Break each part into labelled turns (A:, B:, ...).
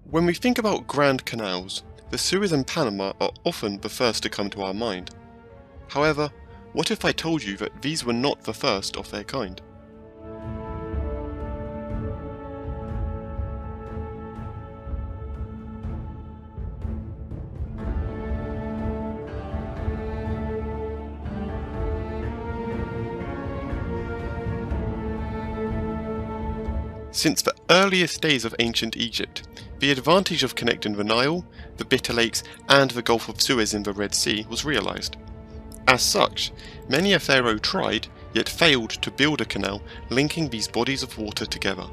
A: When we think about grand canals, the Suez and Panama are often the first to come to our mind. However, what if I told you that these were not the first of their kind? Since the earliest days of ancient Egypt, the advantage of connecting the Nile, the Bitter Lakes, and the Gulf of Suez in the Red Sea was realized. As such, many a pharaoh tried, yet failed to build a canal linking these bodies of water together.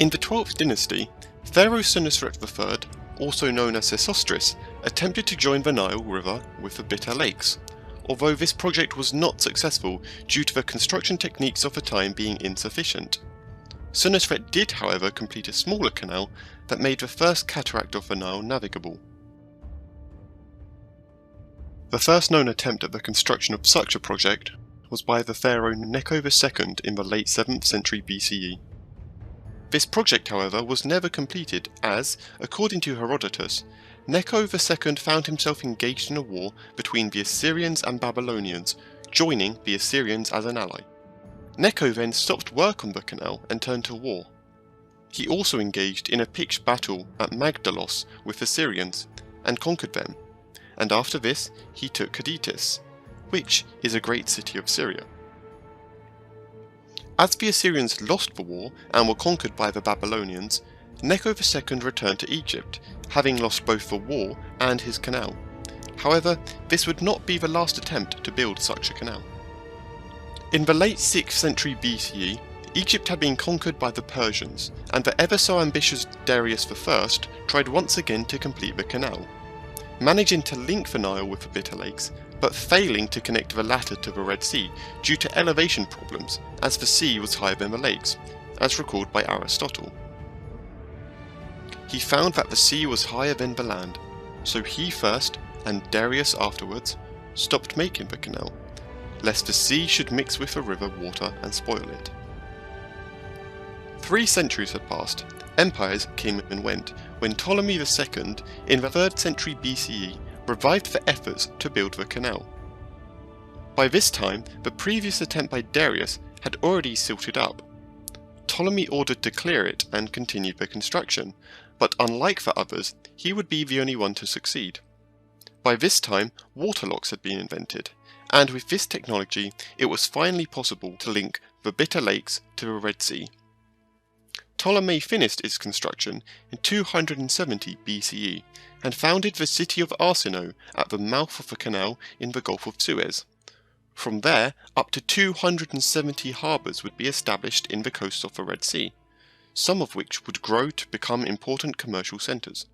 A: In the 12th dynasty, Pharaoh Senusret III, also known as Sesostris, attempted to join the Nile River with the Bitter Lakes, although this project was not successful due to the construction techniques of the time being insufficient. Senusret did, however, complete a smaller canal that made the first cataract of the Nile navigable. The first known attempt at the construction of such a project was by the pharaoh Necho II in the late 7th century BCE. This project, however, was never completed as, according to Herodotus, Necho II found himself engaged in a war between the Assyrians and Babylonians, joining the Assyrians as an ally. Necho then stopped work on the canal and turned to war. He also engaged in a pitched battle at Magdalos with the Syrians and conquered them, and after this he took Caditis, which is a great city of Syria. As the Assyrians lost the war and were conquered by the Babylonians, Necho II returned to Egypt, having lost both the war and his canal. However, this would not be the last attempt to build such a canal. In the late 6th century BCE, Egypt had been conquered by the Persians, and the ever so ambitious Darius I tried once again to complete the canal, managing to link the Nile with the Bitter Lakes, but failing to connect the latter to the Red Sea due to elevation problems, as the sea was higher than the lakes, as recorded by Aristotle. He found that the sea was higher than the land, so he first, and Darius afterwards, stopped making the canal, lest the sea should mix with the river water and spoil it. 3 centuries had passed, empires came and went, when Ptolemy II, in the 3rd century BCE, revived the efforts to build the canal. By this time, the previous attempt by Darius had already silted up. Ptolemy ordered to clear it and continued the construction, but unlike the others, he would be the only one to succeed. By this time, water locks had been invented, and with this technology, it was finally possible to link the Bitter Lakes to the Red Sea. Ptolemy finished its construction in 270 BCE and founded the city of Arsinoe at the mouth of the canal in the Gulf of Suez. From there, up to 270 harbours would be established in the coasts of the Red Sea, some of which would grow to become important commercial centres.